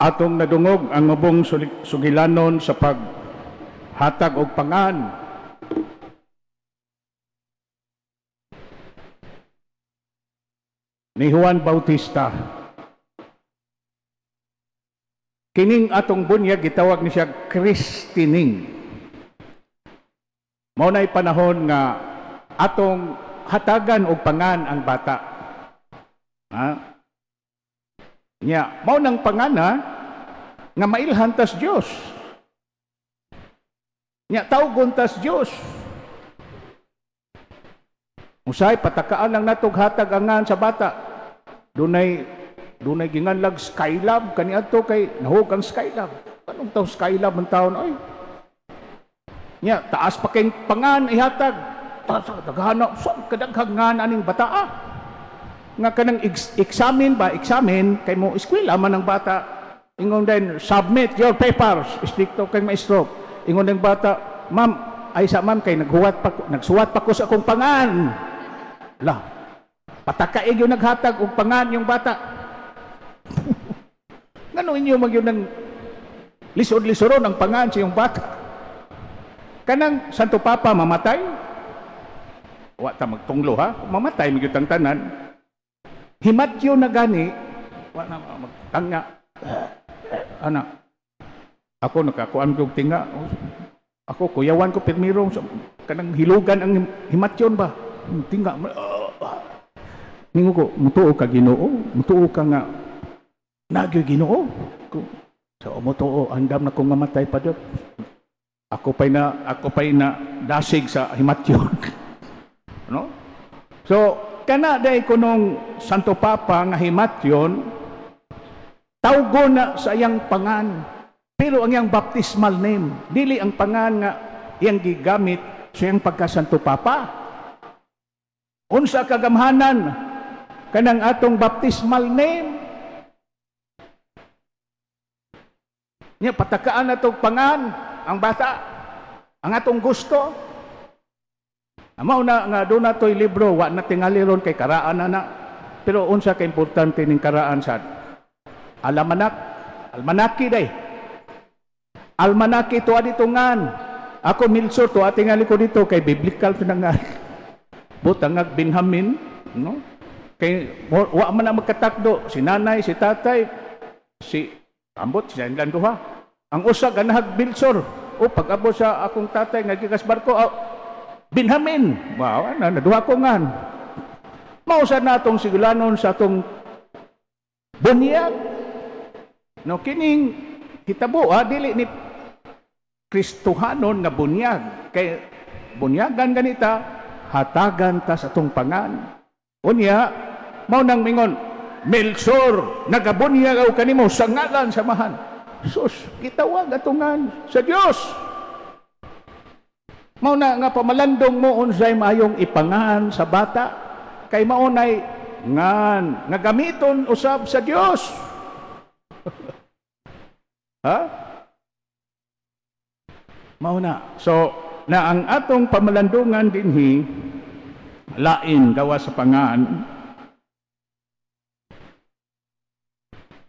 Atong nadungog ang mabong sugilanon sa paghatag og pangan. Ni Juan Bautista. Kining atong bunyag gitawag ni siya Christening. Mao nay panahon nga atong hatagan og pangan ang bata. Ha? Nya, mao nang pangana nga mailhan tas Dios. Nya tawgon tas Dios. Usay patakaan lang natog hatag angan sa bata. Dunay ginganlag Skylab kaniadto kay nahug ang Skylab. Anong taw Skylab ang taon ay? Nya taas pa kay pangan ihatag. Daghana so kadaghang nga aning bata. Nga kanang examine kay mo eskwela man ang bata. Ingon din submit your papers stricto kay maestro. Ingon ng bata, ma'am, ay sa ma'am kay nagsuwat pa ko sa akong pangan. La, patakaig yung naghatag og pangan yung bata. Ngano inyo magyud ng lisod-lisoron ang pangan sa yung bata? Kanang Santo Papa mamatay? Wa ta magtunglo ha? Mamatay magyud ang tanan. Himatyo na gani, wa na magtanga. Anak, ako nakakuan kog tinga. Ako kuyawan ko permiro kanang hilugan ang himatyon ba? Tinga. Ningo ko, mutuo ka Ginoo, mutuo ka nga nagyoy Ginoo. So mutuo, andam na kong mamatay pa dot. Ako pa'y na dasig sa himatyon. No? So kana day kunong Santo Papa nga himatyon tawgo na sa iyang pangan. Pero ang iyang baptismal name, dili ang pangan nga iyang gigamit sa iyang pagka-Santo Papa. Unsa kagamhanan kanang atong baptismal name? Nya patakaan natong pangan ang bata, ang atong gusto. Amaw na nga doon na to'y libro, wa na tingali ron kay karaan na. Pero unsa ka importante ning karaan sa almanaki day. Almanaki to aditungan. Ako Milsor to atingali ko dito kay biblical pinangan. Butangag Benjamin, no? Kay wa man na magkatakdo si nanay, si tatay, si ambot si ilang duha. Ang usa ganahag Milsor. O pag-abot sa akong tatay nga gikas barko, Benjamin. Wow, naduha ko ngan. Mausa natong sigulanon sa atong bunyag. No, kining hitabo, dili ni Kristohanon nga bunyag. Kay bunyagan ganita, hatagan ta sa atong pangan. Unya, mao nang mingon, Melchor, nagabunyag o kanimo sa ngalan samahan. Sus, kitawag atungan sa Dios. Mao na nga pamalandong mo unsay mayong ipangan sa bata kay maunay ngan nga gamiton usab sa Dios. Ha? Mao na. So na ang atong pamalandungan dinhi lain gawa sa pangan.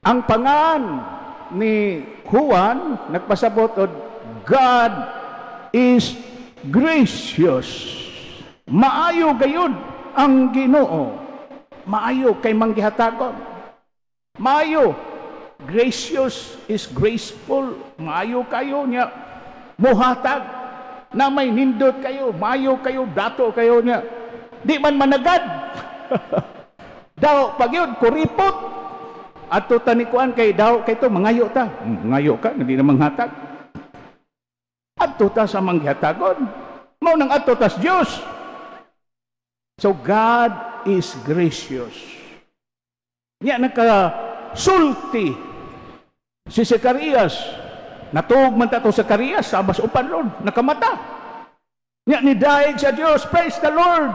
Ang pangan ni Juan nagpasabot og God is gracious. Maayo gayud ang Ginoo. Maayo kay manggihatagon. Maayo. Gracious is graceful. Maayo kayo niya. Muhatag na may nindot kayo. Maayo kayo. Dato kayo niya. Di man managad. Daw pag yun, kuripot. At tanikuan kay daw kay to mangayo ta. Mangayo ka, hindi na manghatag. Adto ta sa manghatagon. Mao nang adto tas Dios. So God is gracious. Nya nakasulti si Zacarias. Natuog man ta to Zacarias sa abas upan Lord, nakamata. Nya ni daig sa Dios, praise the Lord.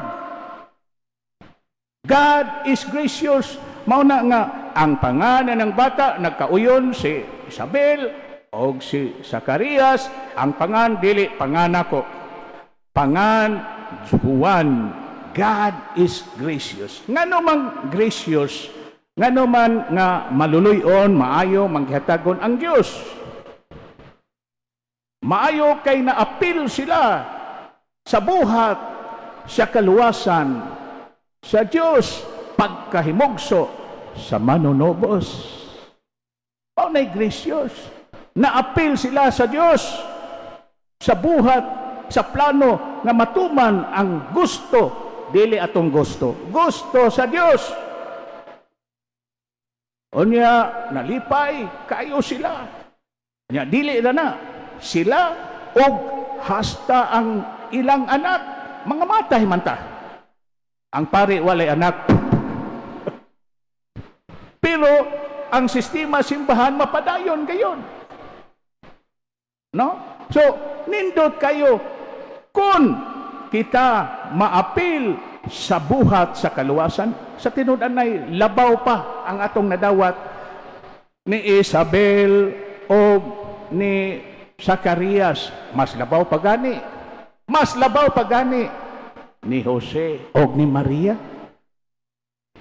God is gracious. Mao na nga ang pangalan ng bata nagkauyon si Isabel o si Zacarias. Ang pangan dili panganako. Pangan Juan. God is gracious. Ngano mang gracious Ngano man nga maluluyon, maayo, manghatagon ang Diyos. Maayo kay naapil sila sa buhat, sa kaluwasan, sa Diyos, pagkahimugso sa manunobos. O na'y gracious. Naapil sila sa Diyos, sa buhat, sa plano nga matuman ang gusto, dili atong gusto. Gusto sa Diyos. Unya, nalipay, kayo sila. Unya, dili na sila og hasta ang ilang anak. Mga matay man ta. Ang pari walay anak. Pero, ang sistema simbahan mapadayon gayon. No? So, nindot kayo kung kita maapil sa buhat sa kaluwasan, sa tinud-an ay labaw pa ang atong nadawat ni Isabel o ni Zacarias. Mas labaw pa gani. Mas labaw pa gani ni Jose o ni Maria.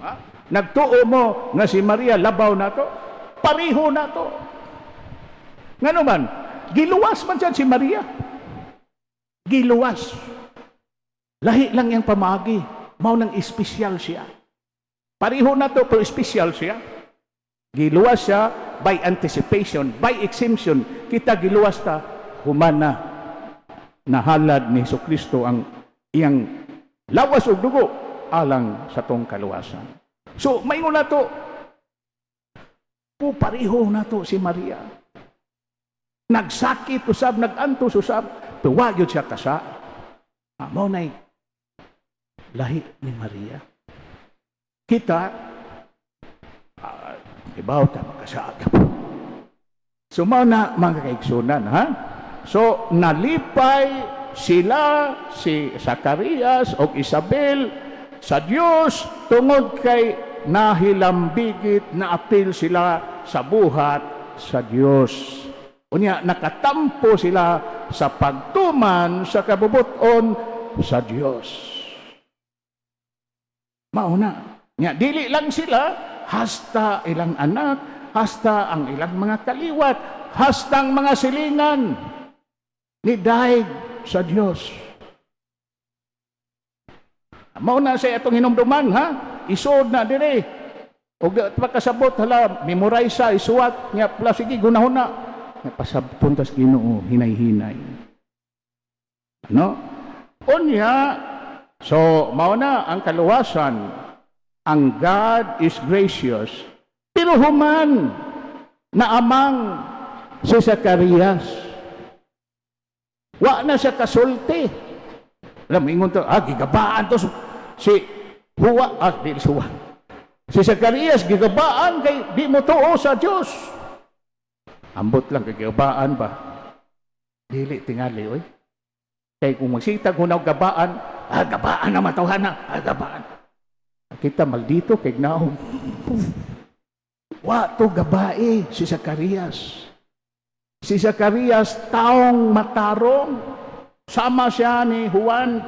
Ha? Nagtuo mo nga si Maria labaw na to? Pariho na to. Ngano man, giluwas man dyan si Maria. Giluwas. Lahi lang yung pamagi. Mao nang espesyal siya. Pariho na to, pero espesyal siya. Giluwas siya by anticipation, by exemption. Kita giluwas ta, humana. Nahalad ni Jesucristo ang iyang lawas o dugo alang sa tong kaluwasan. So, mayon na to. Pariho na to si Maria. Nagsakit usab, nagantos usab, tuwag yun siya kasa. Mao na'y lahi ni Maria. Kita, ibaw ta makasaka. So, mao na mga kaigsunan, ha? So, nalipay sila, si Zacarias o Isabel, sa Diyos, tungod kay nahilambigit na apil sila sa buhat sa Diyos. Unya, nakatampo sila sa pagtuman sa kabubuton sa Diyos. Mauna. Nya, dili lang sila, hasta ilang anak, hasta ang ilang mga kaliwat, hasta ang mga silingan ni daig sa Diyos. Mauna sa itong hinumduman, ha? Isod na dire. O pagkasabot, hala, memorize sa isuwat, nga pala, sige, gunahon na. Napasabton tas Ginoo, hinay-hinay. No? Unya, so, mauna ang kaluwasan, ang God is gracious, pero human na amang si Zacarias. Wa na siya kasulti. Alam mo, ingon to, gigabaan to si Huwa, di suwa. Si Zacarias, gigabaan kay di mo tuo sa Diyos. Ambot lang, kay gigabaan ba? Dili tingali, oy. Kay kung magsitag hunaw gabaan, gabaan na matawhan na, gabaan. Kita maldito, kay gnaong. Wa to gabae, si Zacarias. Si Zacarias, taong matarong. Sama siya ni Juan,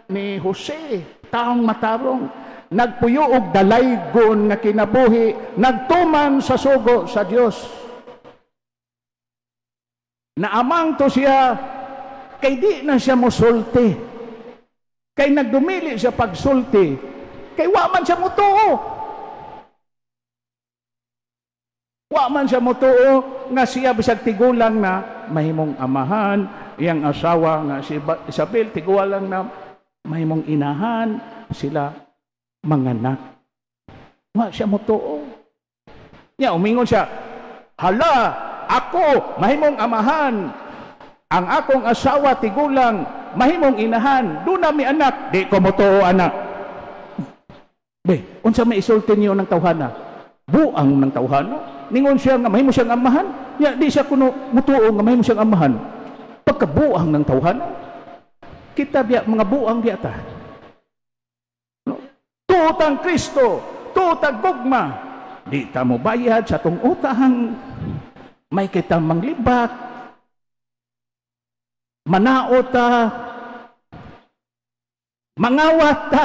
ni Jose, taong matarong. Nagpuyo og dalaygon nga kinabuhi, nagtuman sa sugo sa Dios. Naamang to siya, kay di na siya mosulti. Kay nagdumili siya pagsulti, kay wa man siya mutuo. Wa man siya mutuo nga siya bisag tigulang na mahimong amahan, iyang asawa nga si Isabel tigulang na mahimong inahan, sila manganak. Wa siya mutuo. Nya umingon siya, hala, ako mahimong amahan, ang akong asawa tigulang mahimong inahan, do na mi anak, di ko mutuo anak. Be, unsa may isulti niyo ng tawhana? Buang ng tawhana. Ningon siya nga mahimo siyang amahan, ya di siya kuno mutuo nga mahimo siyang amahan. Pagkabuang ng tawhana, kita biya mga buang biya ta. No? Tutang Kristo, tutang gugma, di ta mo bayad sa tong utang, may kita manglibak, manaot ta, mangawat ta,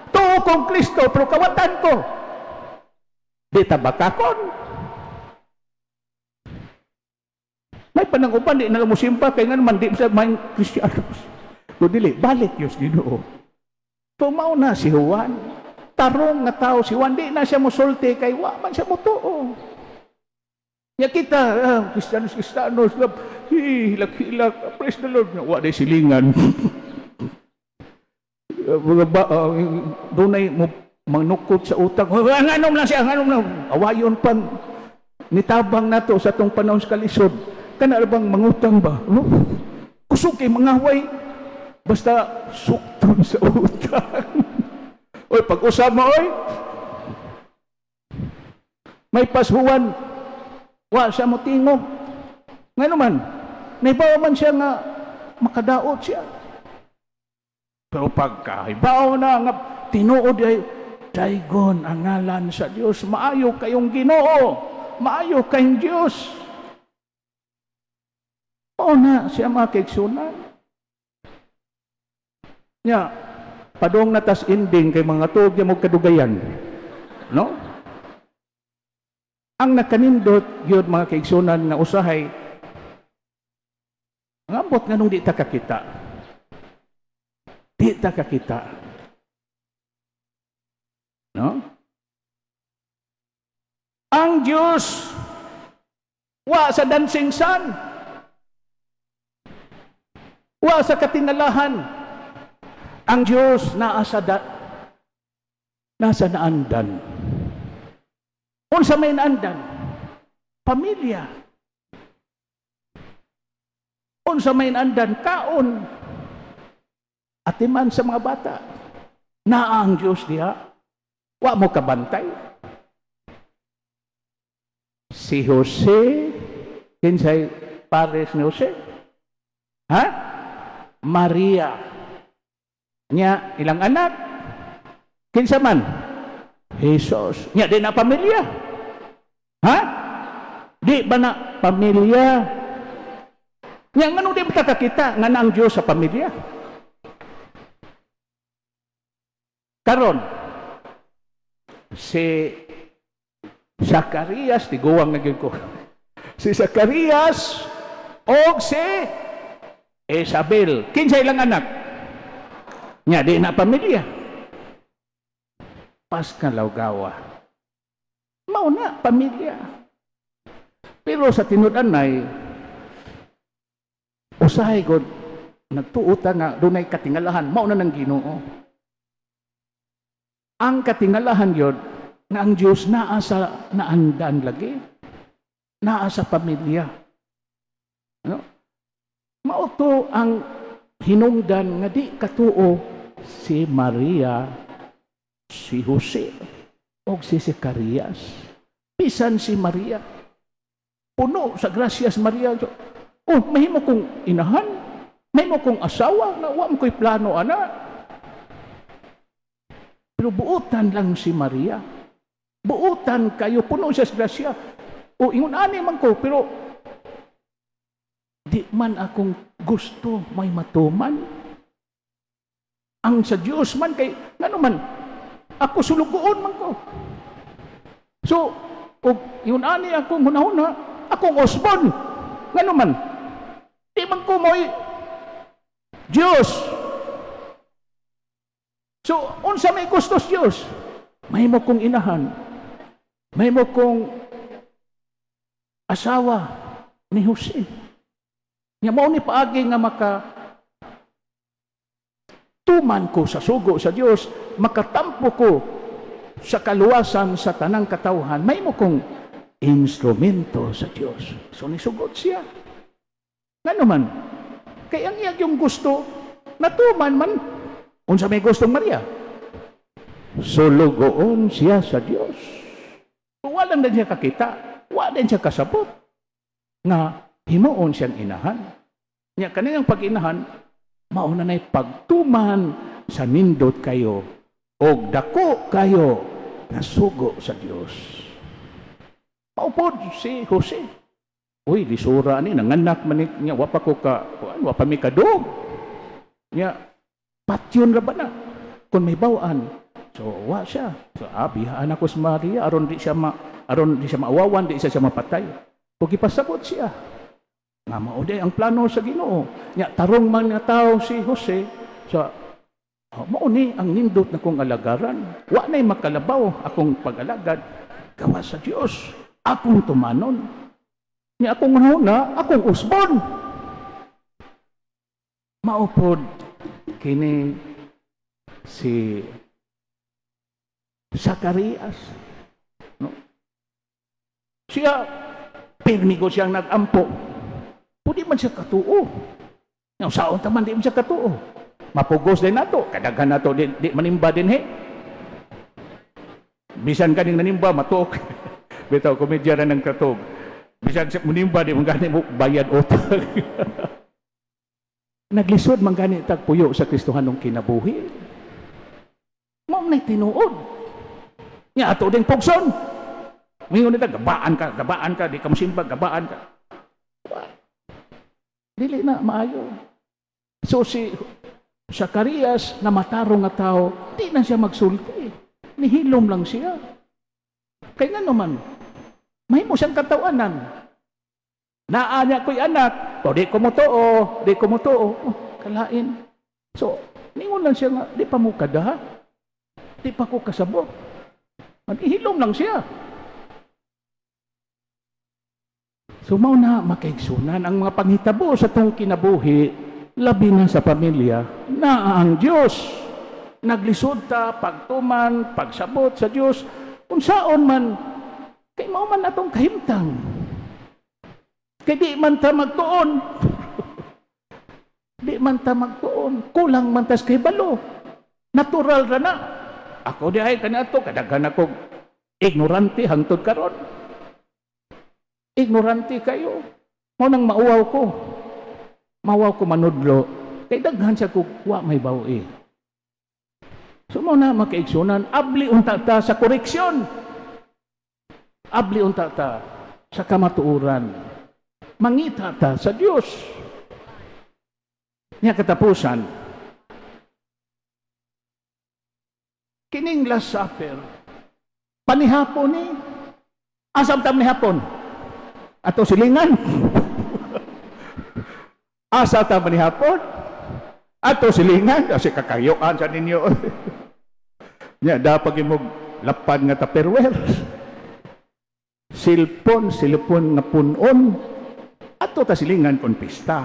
Tuo kong Kristo, pero kawatan ko. Di tabakakon. May panangupan, di na lang mo simpa, kaya nga naman, di sa may Kristiyanos. Kung dili, balik Diyos Ginoo. Tumaw na si Juan. Tarong na tao si Juan, di na siya musulti, kay waman siya mutuo. Ya kita, Kristiyanos, hilak-hilak, praise the Lord. Wa di silingan. Doon ay manukot sa utang. Nganom lang siya, nganom lang. Awayon pang nitabang na to sa itong panahon sa kalisod. Kana bang mangutang ba? Kusog kay mangaway. Basta sukton sa utang. Oy, pag-usap mo, oy. May pashuwan. Wa siya mo tingog. Ngayon man, naibawa man siya nga makadaot siya. Pero pagkahibaw na nga tinuod ay daygon ang ngalan sa Dios. Maayo kayong Ginoo. Maayo kayong Dios. O na siya makiksunan. Nya, padong natas ending kay mga tuog niya mong kadugayan. No? Ang nakanindot yun mga kaigsunan na usahay, ang ambot nga nung di ta kakita. Di ta kakita. No? Ang Diyos wa sa dancing sun. Wa sa katingalahan. Ang Diyos nasa naandan. Unsa may naandan? Pamilya. Unsa may naandan? Kaon. Atiman sa mga bata. Naa ang Diyos diha. Wa mo kabantay. Si Jose, kinsay pares ni Jose? Ha? Maria. Nya, ilang anak? Kinsa man? Jesus. Nya, di na pamilya. Ha? Di ba na pamilya? Nya, nga nung di ba kakita nga na ang Diyos sa pamilya? Karon, si Zacarias, tiguwang na ko. Si Zacarias o si Isabel. Kinsa ilang anak? Nya, di na pamilya. Paska Lawgawa. Mauna, pamilya. Pero sa tinudan ay, usahay ko, nagtuuta nga, doon ay katingalahan, mauna ng Ginoo. Ang katingalahan yun, na ang Diyos naa sa naandan lagi, naa sa pamilya. Ano? Mauto ang hinungdan nga di katuo si Maria, si Jose, o si Zacarias. Pisan si Maria. Puno sa gracias Maria. Oh, mahimo kong inahan. Mahimo kong asawa. Wa mo ko'y plano, ana. Pero buutan lang si Maria. Buutan kayo. Puno siya sa grasya. O, ingon ani man ko. Pero, di man akong gusto may matuman. Ang sa Diyos man kay, nga naman, ako sulugoon man ko. So, kung yun ani akong hunahuna, akong osbon. Nga naman, di man ko mo'y Diyos. So, unsa may gustos Diyos? May mo kong inahan. May mo kong asawa ni Jose. Nga mo ni paagi nga tuman ko sa sugo sa Diyos, makatampo ko sa kaluwasan sa tanang katawhan, may mo kong instrumento sa Diyos. So nisugot siya. Nga naman, kaya ang iyag yung gusto, natuman man, unsa may gustong Maria? Sulugoon siya sa Diyos. Walang na siya kakita, walang siya kasabot, nga himuon siyang inahan. Nga kanilang pag-inahan, mauna na'y pagtuman sa nindot kayo o dako kayo na sugo sa Diyos. Maupod si Jose. Uy, lisura ni, nanganak manit niya, wapa ko ka, wapa mi kadog. Niya, patyon ra ba na? Kung may bawaan, So wa siya. So bihaan ako sa Maria aron di siya maawawan, di siya mapatay. Kung ipasabot siya, nga mao di ang plano sa Ginoo. Nya tarong man nga tao si Jose sa mao ni ang nindot na kong alagaran. Wa nay makalabaw akong pag-alagad gawa sa Dios. Akong tumanon. Nya akong huna, akong usbon. Maupod kini si Zacarias. No? Siya, pirmigo siyang nag-ampo. Pwede man siya katuo. Yung saon taman, di man siya katuo. Mapugos din nato. Kadaghan nato, di manimba din he. Bisan ka ning nanimba, matok. Bitaw, komedya na ng katog. Bisan siya manimba, di man gani mo bayad utang. Naglisod man gani tagpuyo sa Kristohanong kinabuhi. Mao na'y tinuod. Nya ato din pugson. Mingon nita gabaan ka, di ka mosimba, gabaan ka. Dili na maayo. So si Zacarias na matarong nga tao, di na siya magsulti. Nihilom lang siya. Kaya nga naman, mahimo siyang katawanan. Naanya ko'y anak, o di ko mo too, kalain. So, ningon lang siya nga, di pa mo kada, di pa ko kasabot. Maghihilom lang siya. So, mao na makaigsunan ang mga panghitabo sa tong kinabuhi, labi na sa pamilya, na ang Diyos. Naglisod ta, pagtuman, pagsabot sa Diyos, kung saan man, kay mao man atong kahimtang. Kay di man ta magtuon. Di man ta magtuon. Kulang man tas kay balo. Natural ra na. Ako di ay kanato, kadaghan ako ignorante hangtod karon. Ignorante kayo. Mo nang mauwaw ko. Mauwaw ko manudlo. Kay daghan siya ko wa may bawi. So mo na makaigsunan, abli unta ta sa koreksyon. Abli unta ta sa kamatuoran. Mangita ta sa Diyos. Niya katapusan, kining Last Supper, panihapon ni, asam tam ni hapon, ato silingan. Asa tam ni hapon, ato silingan, kasi kakayoan sa ninyo. Niya, dapat mo lapad nga Tupperware. Silpon nga punon, ato tasilingan kon pista.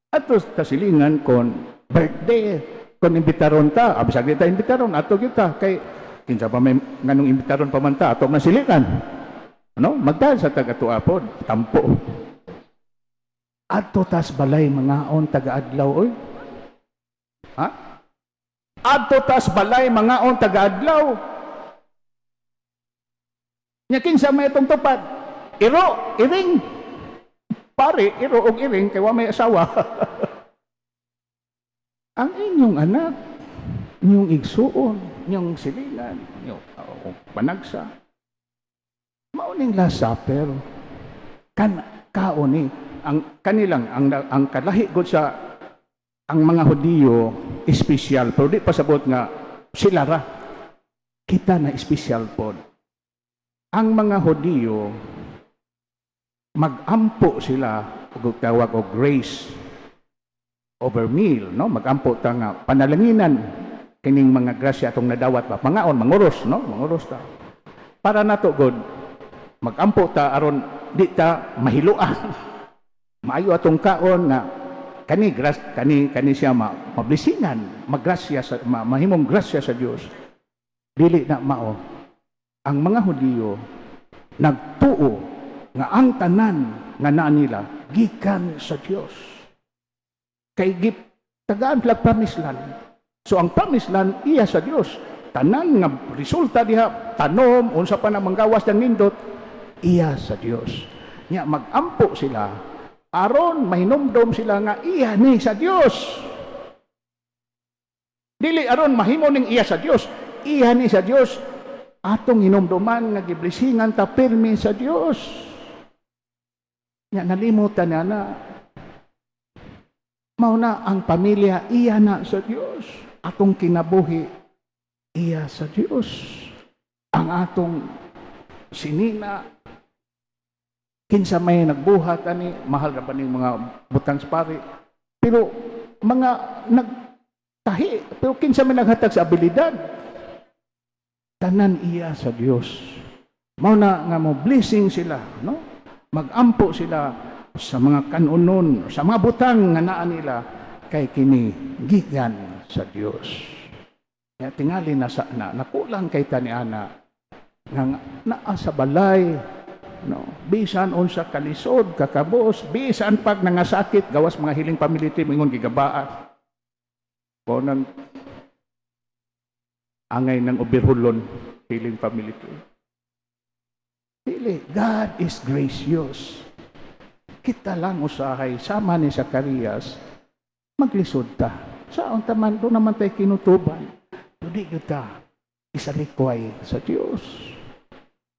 Ato tasilingan kon birthday. Kon imbitaron ta, abisag kita imbitaron, ato kita. Kay, kinsa pa may nganong imbitaron pa man ta, ato nasilingan. Ano? Magdahal sa taga-tuapod, tampo. Ato tas balay mga on taga-adlaw, oy. Ha? Ato tas balay mga on taga-adlaw. Nya kinsa may itong tupad? Iring. Pare, iro og iring, kaya may asawa. Ang inyong anak, inyong igsuon, inyong silingan, inyong panagsa. Mauning Last Supper. Kaoni, ang kalahi gud sa ang mga Hudiyo, espesyal, pero di pasabot nga sila ra. Kita na espesyal po. Ang mga Hudiyo, mag-ampo sila, tawag o grace over meal, no? Mag-ampo ta nga panalanginan kining mga grasya atong nadawat ba, mangaon, manguros, no? Manguros ta. Para nato god mag-ampo ta aron di ta mahiluan. Maayo atong kaon nga kani siya mablisingan, maggrasya sa mahimong grasya sa Dios. Dili na mao. Ang mga Hudiyo nagtuo nga ang tanan nga naa nila gikan sa Dios. Kay tagaan plag promised land. So ang promised land iya sa Dios. Tanan nga resulta diha tanom unsa pa na manggawas ng nindot iya sa Dios. Nya magampo sila aron mahinomdom sila nga iya ni sa Dios. Dili aron mahimo ning iya sa Dios, iya ni sa Dios. Atong hinomdoman nga giblisingan ta pirmi sa Dios. Nya nalimutan na mao na ang pamilya iya na sa Dios. Atong kinabuhi iya sa Dios. Ang atong sinina, kinsa may nagbuhat ani, mahal ra ba ning mga butang sa pari. Pero mga nagtahi, pero kinsa may naghatag sa abilidad. Tanan iya sa Dios. Mao na nga mo blessing sila, no? Magampo sila sa mga kanunon, sa mga butang nga naa nila kay kini gikan sa Dios. Ya tingali na sa nakulang kay taniana nga naa sa balay, no? Bisan unsa kalisod, kakabos, bisan pag nangasakit gawas mga hiling pamilya mingon gigabaas. Ko nang angay ng ubirhulon hiling pamilya. Dili, God is gracious. Kita lang usahay, sama ni Zacarias, maglisod ta. Saan taman, doon naman tayo kinutuban. Hindi kita isalikway sa Diyos.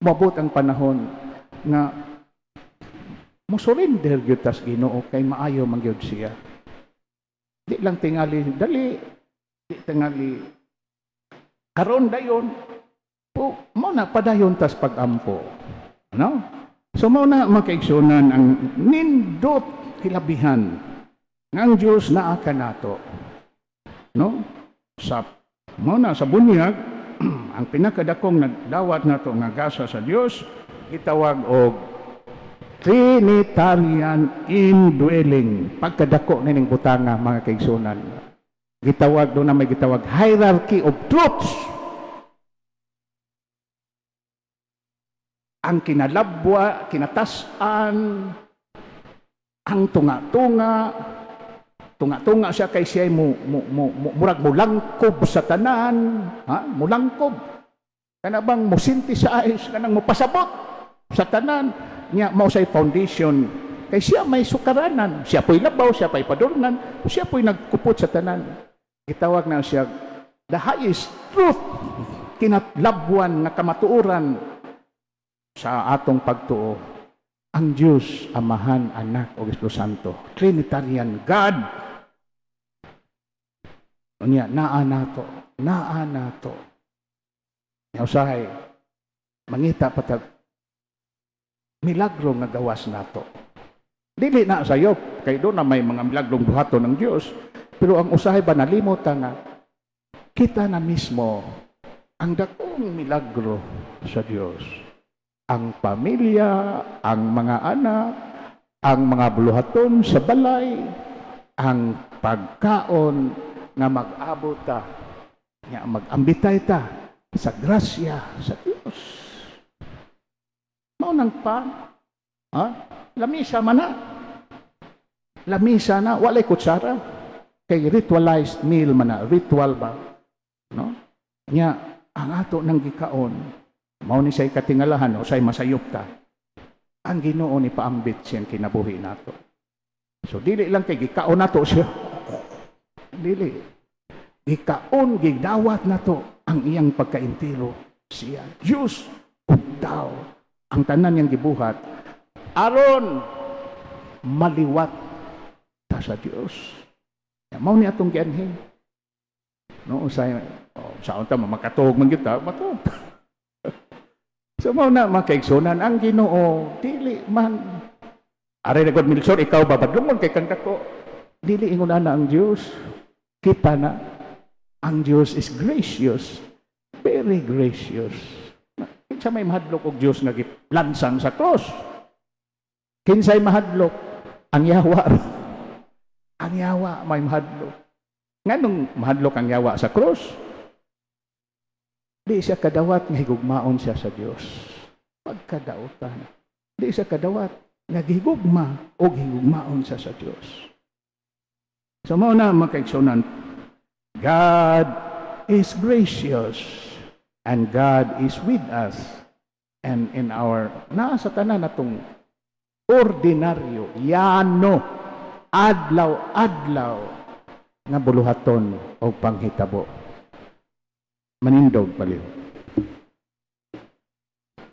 Mabot ang panahon nga musurrender yun tas Ginoo kay maayo magyod siya. Di lang tingali, dali, di tingali, karon dayon, po, mo na padayon tas pagampo. No? So mo na makaigsunan ang nindot hilabihan ng Diyos na aka nato. No? Mo na sa bunyag, ang pinakadakong nagdawat nato nga gasa sa Diyos, itawag og Trinitarian indwelling. Pagkadako nining butanga mga kaigsunan. Gitawag doon na may gitawag hierarchy of truths. Ang kinalabwa, kinatasan, ang tunga-tunga siya kay siya murag mulangkob sa tanan, ha? Mulangkob. Kana bang mo-synthesize, kanang mupasabot sa tanan, niya mao say foundation. Kay siya may sukaranan, siya po'y labaw, siya po'y padurnan, siya po'y nagkupot sa tanan. Itawag na siya the highest truth, kinatlabwan nga kamatuoran sa atong pagtuo, ang Diyos, Amahan, Anak, o Espiritu Santo. Trinitarian God. Unya, naa nato. Usahay, mangita patag milagro nga gawas nato. Dili na sayop, kay doon na may mga milagrong buhaton ng Diyos. Pero ang usahay ba nalimot na kita na mismo ang dakong milagro sa Diyos. Ang pamilya, ang mga anak, ang mga buluhaton sa balay, ang pagkaon na mag-abot ta, nga mag-ambitay ta sa grasya sa Diyos. Maunang pa, ha? Lamisa man na. Lamisa na, walay kutsara. Kay ritualized meal man na, ritual ba? No? Nga, ang ato ng gikaon, mao ni say katingalahan o say masayop ta. Ang Ginoo ni paambit siyang kinabuhi nato. So dili lang kay gikaon nato siya. Dili. Gikaon gidawat nato ang iyang pagkaintiro siya. Diyos ug tao ang tanan niyang gibuhat aron maliwat ta sa Dios. Mao ni atong gianhin. No usay sa unta makatuog man gyud ta, matuog. So mao na makaigsunan ang Ginoo dili man ari na God milsor ikaw babadlungon kay kang dako dili ingon ana ang Dios kita na ang Dios is gracious, very gracious. Kinsa may mahadlok og Dios nga giplansang sa cross? Kinsay mahadlok? Ang Yawa. Ang Yawa may mahadlok. Nganong mahadlok ang Yawa sa cross? Di siya kadawat nga higugmaon siya sa Dios. Pagkadaotan. Di siya kadawat nga gihigugma o higugmaon siya sa Dios. So mao na makaigsunan, God is gracious and God is with us and in our nasa tanan natong ordinaryo, yano, adlaw-adlaw nga buluhaton o panghitabo. Manindog paliw.